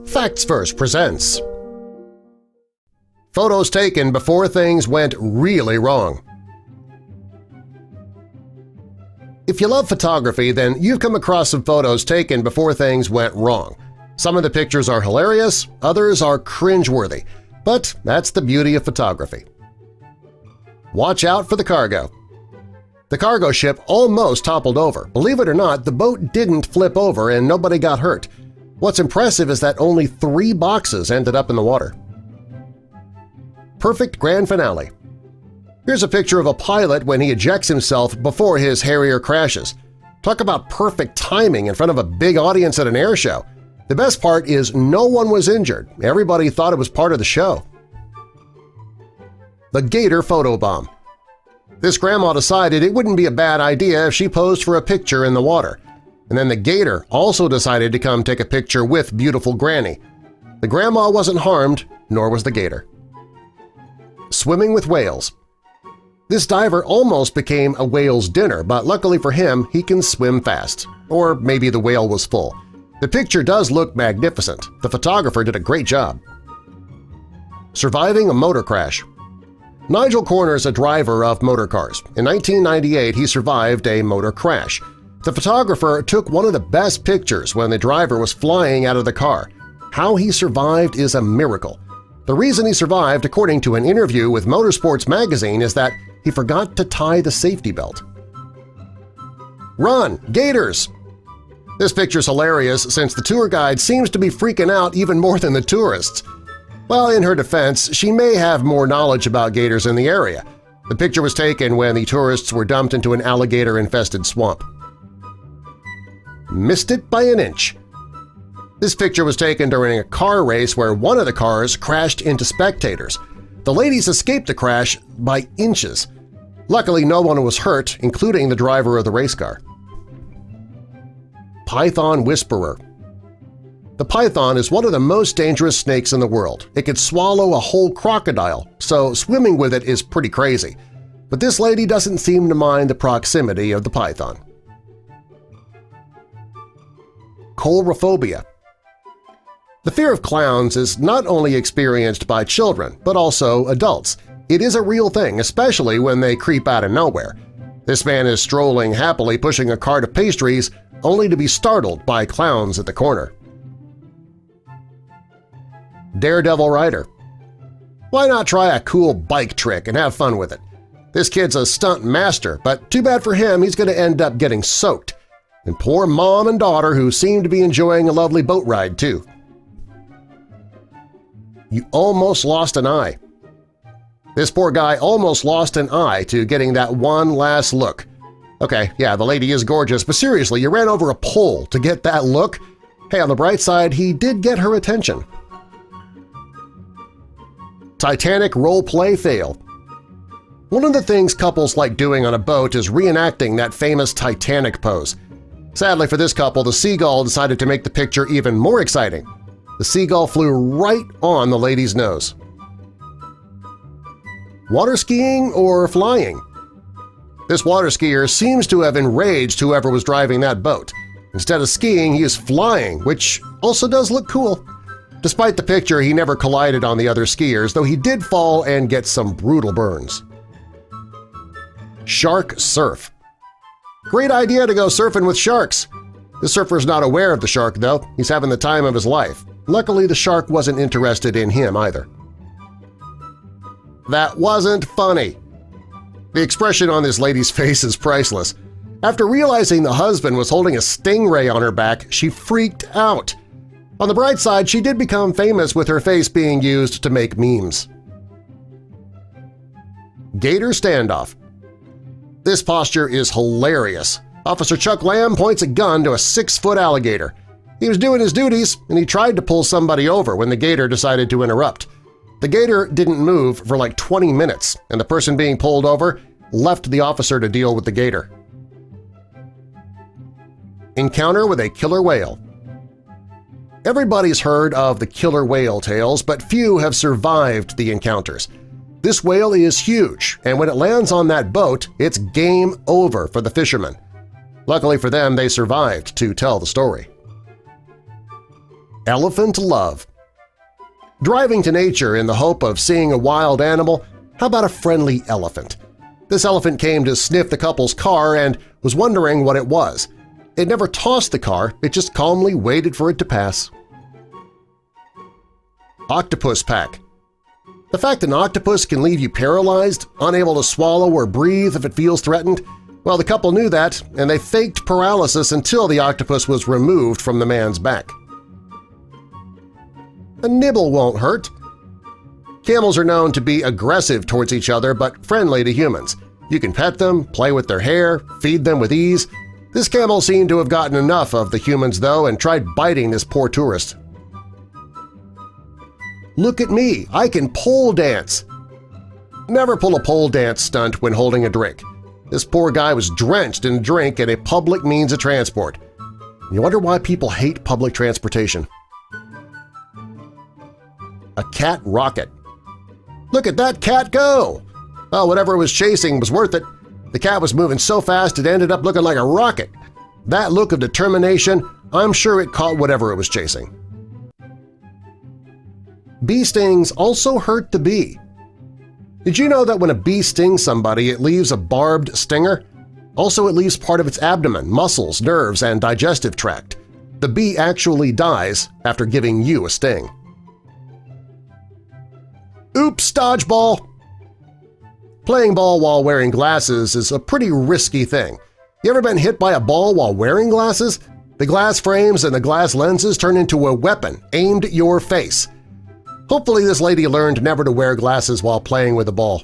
Facts First presents Photos Taken Before Things Went Really Wrong. If you love photography, then you've come across some photos taken before things went wrong. Some of the pictures are hilarious, others are cringeworthy, but that's the beauty of photography. Watch out for the cargo. The cargo ship almost toppled over. Believe it or not, the boat didn't flip over and nobody got hurt. What's impressive is that only 3 boxes ended up in the water. Perfect grand finale. Here's a picture of a pilot when he ejects himself before his Harrier crashes. Talk about perfect timing in front of a big audience at an air show. The best part is no one was injured. Everybody thought it was part of the show. The Gator Photobomb. This grandma decided it wouldn't be a bad idea if she posed for a picture in the water. And then the gator also decided to come take a picture with beautiful Granny. The grandma wasn't harmed, nor was the gator. Swimming with whales. This diver almost became a whale's dinner, but luckily for him, he can swim fast. Or maybe the whale was full. The picture does look magnificent. The photographer did a great job. Surviving a motor crash. Nigel Corner's a driver of motor cars. In 1998, he survived a motor crash. The photographer took one of the best pictures when the driver was flying out of the car. How he survived is a miracle. The reason he survived, according to an interview with Motorsports magazine, is that he forgot to tie the safety belt. Run! Gators! This picture's hilarious since the tour guide seems to be freaking out even more than the tourists. Well, in her defense, she may have more knowledge about gators in the area. The picture was taken when the tourists were dumped into an alligator-infested swamp. Missed it by an inch. This picture was taken during a car race where one of the cars crashed into spectators. The ladies escaped the crash by inches. Luckily, no one was hurt, including the driver of the race car. Python Whisperer. The python is one of the most dangerous snakes in the world. It could swallow a whole crocodile, so swimming with it is pretty crazy. But this lady doesn't seem to mind the proximity of the python. Clownophobia. The fear of clowns is not only experienced by children, but also adults. It is a real thing, especially when they creep out of nowhere. This man is strolling happily pushing a cart of pastries, only to be startled by clowns at the corner. Daredevil Rider. Why not try a cool bike trick and have fun with it? This kid's a stunt master, but too bad for him he's going to end up getting soaked. And poor mom and daughter who seem to be enjoying a lovely boat ride, too. You almost lost an eye. This poor guy almost lost an eye to getting that one last look. Okay, yeah, the lady is gorgeous, but seriously, you ran over a pole to get that look? Hey, on the bright side, he did get her attention. Titanic roleplay fail. One of the things couples like doing on a boat is reenacting that famous Titanic pose. Sadly for this couple, the seagull decided to make the picture even more exciting. The seagull flew right on the lady's nose. Water skiing or flying? This water skier seems to have enraged whoever was driving that boat. Instead of skiing, he is flying, which also does look cool. Despite the picture, he never collided on the other skiers, though he did fall and get some brutal burns. Shark surf. Great idea to go surfing with sharks. The surfer's not aware of the shark, though. He's having the time of his life. Luckily, the shark wasn't interested in him either. That wasn't funny. The expression on this lady's face is priceless. After realizing the husband was holding a stingray on her back, she freaked out. On the bright side, she did become famous with her face being used to make memes. Gator Stand Off. This posture is hilarious. Officer Chuck Lamb points a gun to a 6-foot alligator. He was doing his duties, and he tried to pull somebody over when the gator decided to interrupt. The gator didn't move for like 20 minutes, and the person being pulled over left the officer to deal with the gator. Encounter with a killer whale. Everybody's heard of the killer whale tales, but few have survived the encounters. This whale is huge, and when it lands on that boat, it's game over for the fishermen. Luckily for them, they survived to tell the story. Elephant love. Driving to nature in the hope of seeing a wild animal, how about a friendly elephant? This elephant came to sniff the couple's car and was wondering what it was. It never tossed the car, it just calmly waited for it to pass. Octopus pack. The fact an octopus can leave you paralyzed, unable to swallow or breathe if it feels threatened, well, the couple knew that, and they faked paralysis until the octopus was removed from the man's back. A nibble won't hurt. Camels are known to be aggressive towards each other but friendly to humans. You can pet them, play with their hair, feed them with ease. This camel seemed to have gotten enough of the humans, though, and tried biting this poor tourist. Look at me, I can pole dance! Never pull a pole dance stunt when holding a drink. This poor guy was drenched in drink at a public means of transport. You wonder why people hate public transportation. A cat rocket. Look at that cat go! Oh, whatever it was chasing was worth it. The cat was moving so fast it ended up looking like a rocket. That look of determination, I'm sure it caught whatever it was chasing. Bee stings also hurt the bee. Did you know that when a bee stings somebody, it leaves a barbed stinger? Also, it leaves part of its abdomen, muscles, nerves, and digestive tract. The bee actually dies after giving you a sting. Oops, dodgeball! Playing ball while wearing glasses is a pretty risky thing. You ever been hit by a ball while wearing glasses? The glass frames and the glass lenses turn into a weapon aimed at your face. Hopefully this lady learned never to wear glasses while playing with a ball.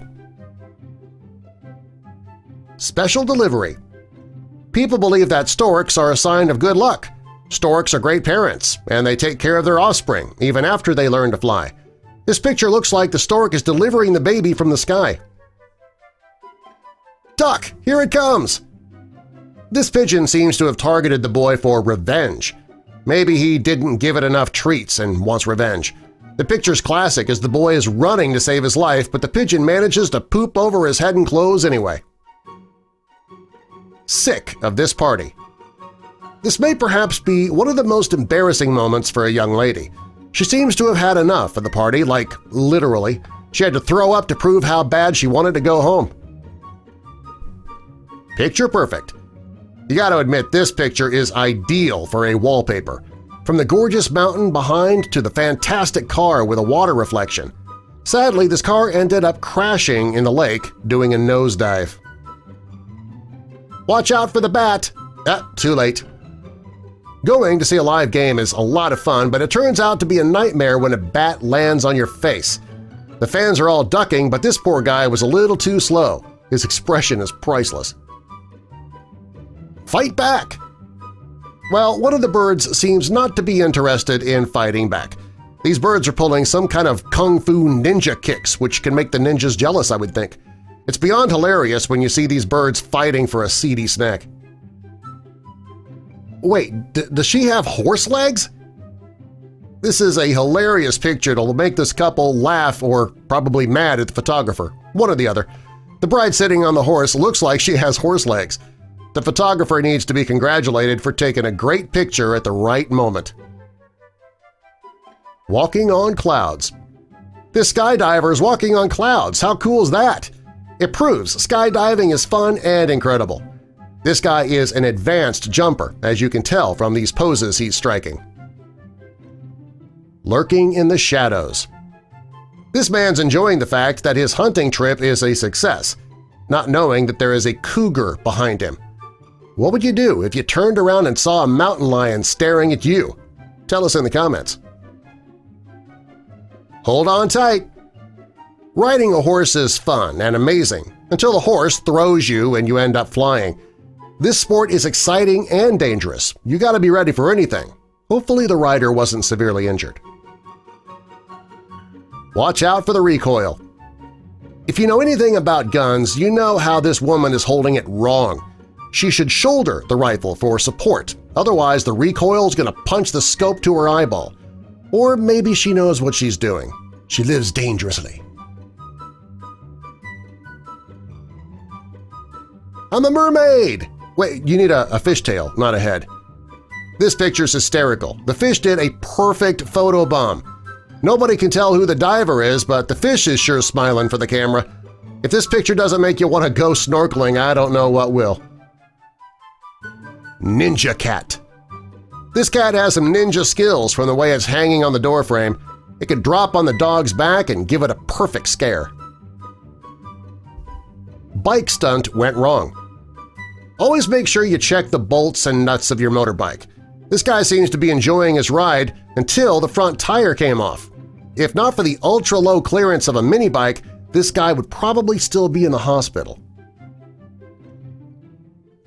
Special delivery. People believe that storks are a sign of good luck. Storks are great parents, and they take care of their offspring even after they learn to fly. This picture looks like the stork is delivering the baby from the sky. Duck! Here it comes! This pigeon seems to have targeted the boy for revenge. Maybe he didn't give it enough treats and wants revenge. The picture's classic as the boy is running to save his life, but the pigeon manages to poop over his head and clothes anyway. Sick of this party. This may perhaps be one of the most embarrassing moments for a young lady. She seems to have had enough of the party, like literally. She had to throw up to prove how bad she wanted to go home. Picture perfect. You gotta admit this picture is ideal for a wallpaper. From the gorgeous mountain behind to the fantastic car with a water reflection. Sadly, this car ended up crashing in the lake doing a nosedive. Watch out for the bat! Too late. Going to see a live game is a lot of fun, but it turns out to be a nightmare when a bat lands on your face. The fans are all ducking, but this poor guy was a little too slow. His expression is priceless. Fight back! Well, one of the birds seems not to be interested in fighting back. These birds are pulling some kind of kung fu ninja kicks, which can make the ninjas jealous, I would think. It's beyond hilarious when you see these birds fighting for a seedy snack. Wait, does she have horse legs? This is a hilarious picture that'll make this couple laugh or probably mad at the photographer, one or the other. The bride sitting on the horse looks like she has horse legs. The photographer needs to be congratulated for taking a great picture at the right moment. Walking on clouds. This skydiver is walking on clouds. How cool is that? It proves skydiving is fun and incredible. This guy is an advanced jumper, as you can tell from these poses he's striking. Lurking in the shadows. This man's enjoying the fact that his hunting trip is a success, not knowing that there is a cougar behind him. What would you do if you turned around and saw a mountain lion staring at you? Tell us in the comments. Hold on tight! Riding a horse is fun and amazing until the horse throws you and you end up flying. This sport is exciting and dangerous. You gotta be ready for anything. Hopefully the rider wasn't severely injured. Watch out for the recoil. If you know anything about guns, you know how this woman is holding it wrong. She should shoulder the rifle for support, otherwise the recoil is going to punch the scope to her eyeball. Or maybe she knows what she's doing. She lives dangerously. I'm a mermaid! Wait, you need a fishtail, not a head. This picture's hysterical. The fish did a perfect photobomb. Nobody can tell who the diver is, but the fish is sure smiling for the camera. If this picture doesn't make you want to go snorkeling, I don't know what will. Ninja Cat. This cat has some ninja skills from the way it's hanging on the doorframe. It could drop on the dog's back and give it a perfect scare. Bike stunt went wrong. Always make sure you check the bolts and nuts of your motorbike. This guy seems to be enjoying his ride until the front tire came off. If not for the ultra-low clearance of a mini bike, this guy would probably still be in the hospital.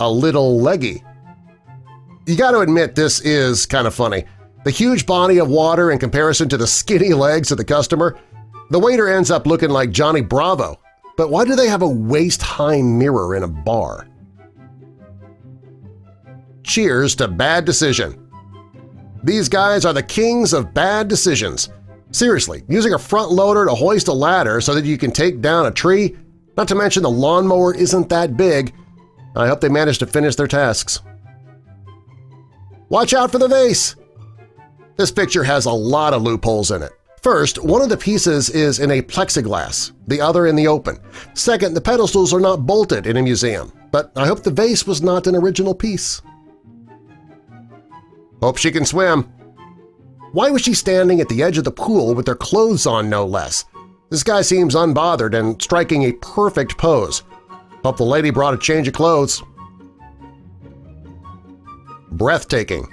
A Little Leggy. You got to admit this is kind of funny. The huge body of water in comparison to the skinny legs of the customer. The waiter ends up looking like Johnny Bravo. But why do they have a waist-high mirror in a bar? Cheers to bad decision. These guys are the kings of bad decisions. Seriously, using a front loader to hoist a ladder so that you can take down a tree, not to mention the lawnmower isn't that big. I hope they manage to finish their tasks. Watch out for the vase! This picture has a lot of loopholes in it. First, one of the pieces is in a plexiglass, the other in the open. Second, the pedestals are not bolted in a museum, but I hope the vase was not an original piece. Hope she can swim. Why was she standing at the edge of the pool with her clothes on, no less? This guy seems unbothered and striking a perfect pose. Hope the lady brought a change of clothes. Breathtaking.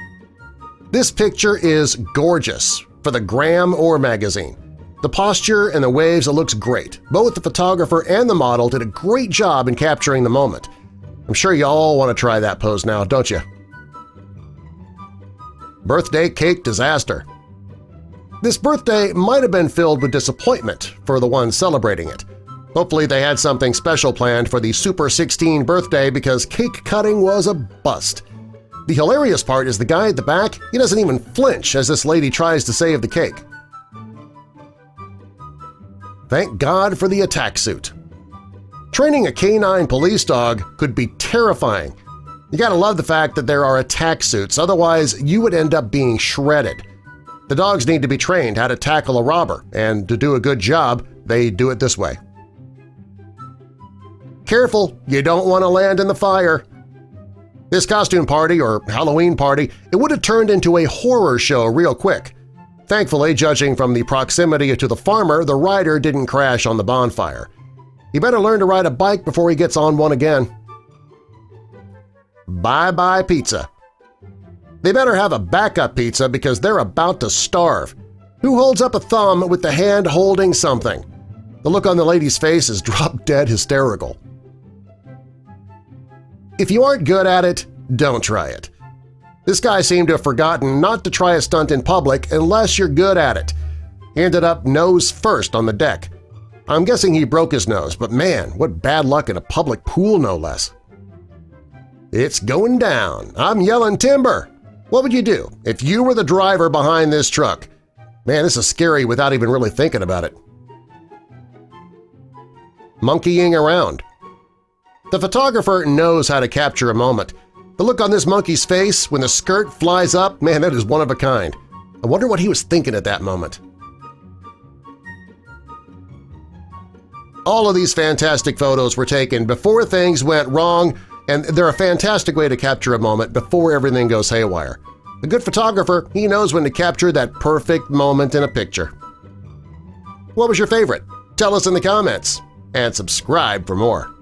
This picture is gorgeous for the Gram or magazine. The posture and the waves, it looks great. Both the photographer and the model did a great job in capturing the moment. I'm sure you all want to try that pose now, don't you? Birthday cake disaster. This birthday might have been filled with disappointment for the ones celebrating it. Hopefully they had something special planned for the Super 16 birthday because cake cutting was a bust. The hilarious part is the guy at the back, he doesn't even flinch as this lady tries to save the cake. Thank God for the attack suit. Training a canine police dog could be terrifying. You gotta love the fact that there are attack suits, otherwise you would end up being shredded. The dogs need to be trained how to tackle a robber, and to do a good job, they do it this way. Careful, you don't want to land in the fire. This costume party, or Halloween party, it would have turned into a horror show real quick. Thankfully, judging from the proximity to the farmer, the rider didn't crash on the bonfire. He better learn to ride a bike before he gets on one again. Bye-bye pizza. They better have a backup pizza because they're about to starve. Who holds up a thumb with the hand holding something? The look on the lady's face is drop-dead hysterical. If you aren't good at it, don't try it. This guy seemed to have forgotten not to try a stunt in public unless you're good at it. He ended up nose first on the deck. I'm guessing he broke his nose, but man, what bad luck in a public pool no less. It's going down. I'm yelling timber. What would you do if you were the driver behind this truck? Man, this is scary without even really thinking about it. Monkeying around. The photographer knows how to capture a moment. The look on this monkey's face when the skirt flies up, man, that is one of a kind. I wonder what he was thinking at that moment. All of these fantastic photos were taken before things went wrong, and they're a fantastic way to capture a moment before everything goes haywire. A good photographer, he knows when to capture that perfect moment in a picture. What was your favorite? Tell us in the comments, and subscribe for more.